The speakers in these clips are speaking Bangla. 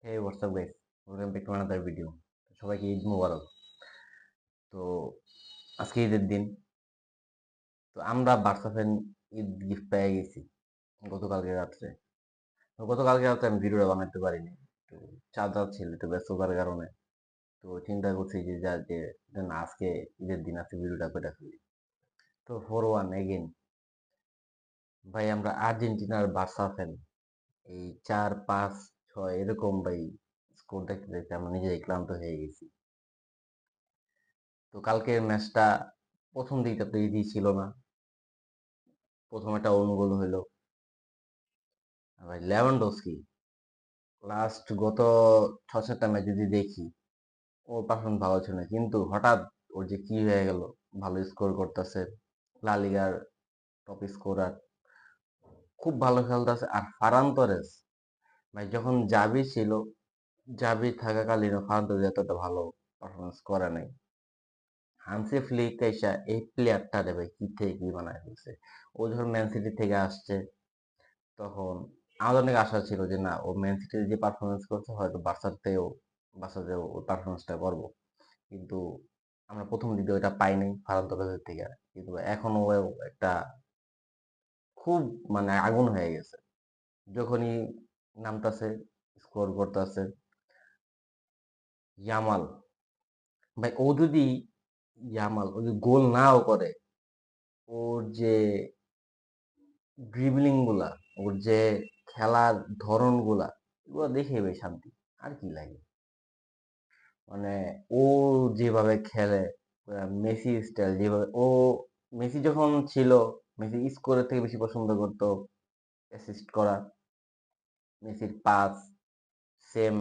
Hey what's up guys, welcome back to another video. সবাইকে ঈদ মুবারক। তো আজকে ঈদের দিন। তো আমরা বার্সা ফ্যান ঈদ গিফট পেয়ে গেছি গতকালকে রাত্রে। তো গতকালকে রাত্রে আমি ভিডিওটা বানাতে পারিনি, তো চার্জার ছিল, একটু ব্যস্ততার কারণে। তো চিন্তা করছি যে না, আজকে ঈদের দিন, আজকে ভিডিওটা করে ফেলি। তো 4-1 এগেন। ভাই, আমরা আর্জেন্টিনার বার্সা ফ্যান। এই 4-5-6 এরকম ভাই স্কোর দেখতে দেখতে আমরা নিজেই ক্লান্ত হয়ে গেছি। তো কালকের ম্যাচটা প্রথম দিকটা তো ইজি ছিল না। প্রথম একটা ওন গোল হইলো। ভাই লেভানডস্কি লাস্ট গত 6-7টা ম্যাচ যদি দেখি, ওর পারফরমেন্স ভালো ছিল না, কিন্তু হঠাৎ ওর যে কি হয়ে গেল, ভালো স্কোর করতেছে, লা লিগার টপ স্কোরার, খুব ভালো খেলতেছে। আর ফারান তোরেস, ভাই যখন জাভি ছিল, জাভি থাকাকালীন ফারান তোরেস এতটা ভালো পারফরমেন্স করে নাই। হানসি ফ্লিক এসে এই প্লেয়ারটা ভাই কি থেকে কি বানায় ফেলছে। ও যখন ম্যান সিটি থেকে আসছে, তখন আমাদের অনেক আশা ছিল যে না, ও ম্যান সিটির যে পারফরমেন্স করছে হয়তো বার্সাতেও ওই পারফরমেন্সটা করবো। কিন্তু আমরা প্রথম দিকে ওইটা পাই নাই ফারান তোরেসের থেকে। কিন্তু এখন ও একটা খুব মানে আগুন হয়ে গেছে। যখনই নামতাছে, স্কোর করতেছে। ইয়ামাল, ভাই ও যদি ও যদি গোল নাও করে, ওর যে ড্রিবলিং গুলা, ওর যে খেলার ধরন গুলা, এগুলো দেখে ভাই শান্তি। আর কি লাগে, মানে ও যেভাবে খেলে, মেসি স্টাইল যেভাবে মেসি যখন ছিল, মেসি স্কোরের থেকে বেশি পছন্দ করতো অ্যাসিস্ট করা। মেসির পাস সেম।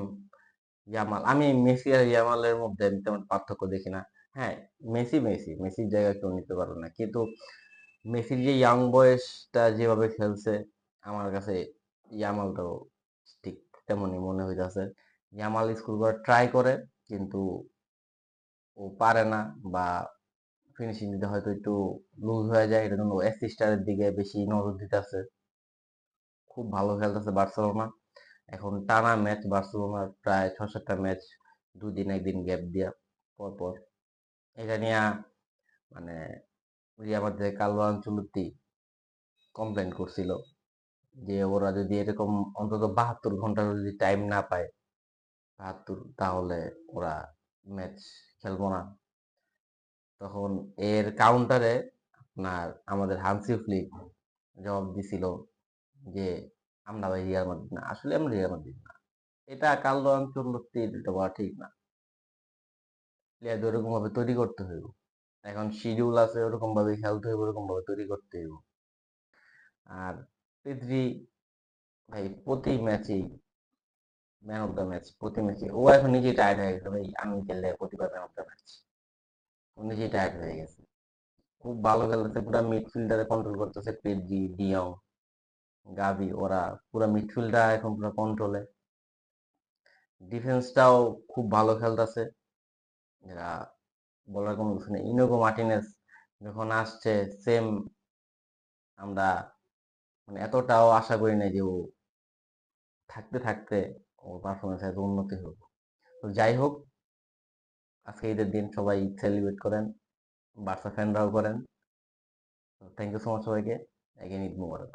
ইয়ামাল, আমি মেসি আর ইয়ামালের মধ্যে আমি তেমন পার্থক্য দেখি না। হ্যাঁ, মেসির জায়গা কেউ নিতে পারবে না, কিন্তু মেসির যে ইয়াং বয়সটা যেভাবে খেলছে, আমার কাছে ইয়ামালটাও ঠিক তেমনই মনে হইতাছে। ইয়ামাল স্কোর করার ট্রাই করে, কিন্তু ও পারে না, বা ফিনিশিং দিতে হয়তো একটু লুজ হয়ে যায়। এটা জন্য অ্যাসিস্টারের দিকে বেশি নজর দিতেছে। খুব ভালো খেলতেছে বার্সেলোনা। এখন টানা ম্যাচ বার্সেলোনার প্রায় 6-7টা ম্যাচ, দুদিন একদিন গ্যাপ দিয়া পর পর। এটা নিয়ে মানে আমাদের কার্লো আনচেলত্তি কমপ্লেন করছিল যে ওরা যদি এরকম অন্তত 72 ঘন্টা যদি টাইম না পায়, 72, তাহলে ওরা ম্যাচ খেলবো না। তখন এর কাউন্টারে আপনার আমাদের হানসি ফ্লিক জবাব দিছিল যে আমরা ভাই রিয়াল মাদ্রিদ না, আসলে আমরা রিয়াল মাদ্রিদ না। এটা কার্লো আনচেলত্তির এটা বলা ঠিক না। প্লেয়ার ওরকম ভাবে তৈরি করতে হইব। এখন শিডিউল আছে, ওরকম ভাবে খেলতে হইব, ওরকম ভাবে তৈরি করতে হইব। আর পেদ্রি, ভাই প্রতি ম্যাচেই ম্যান অফ দ্য ম্যাচ, প্রতি ম্যাচে। ও এখন নিজেই টায়ার্ড হয়ে গেছে ভাই, আমি খেললে প্রতিবার ম্যান অফ দ্য ম্যাচ। ও নিজেই টায়ার্ড হয়ে গেছে। খুব ভালো খেলতেছে, পুরা মিডফিল্ডারে কন্ট্রোল করতেছে। পেদ্রি, ডিয়ং, গাভি, ওরা পুরা মিডফিল্ডটা এখন পুরো কন্ট্রোলে। ডিফেন্সটাও খুব ভালো খেলতেছে। এরা বলার কোনো কিছু নেই। ইনোগো মার্টিনেজ যখন আসছে, সেম আমরা মানে এতটাও আশা করি নাই যে ও থাকতে থাকতে ওর পারফরমেন্স এত উন্নতি হবে। তো যাই হোক, আজকে ঈদের দিন, সবাই সেলিব্রেট করেন, বার্সা ফ্যানরাও করেন। থ্যাংক ইউ সো মাচ সবাইকে। এগেইন ঈদ মুবারক।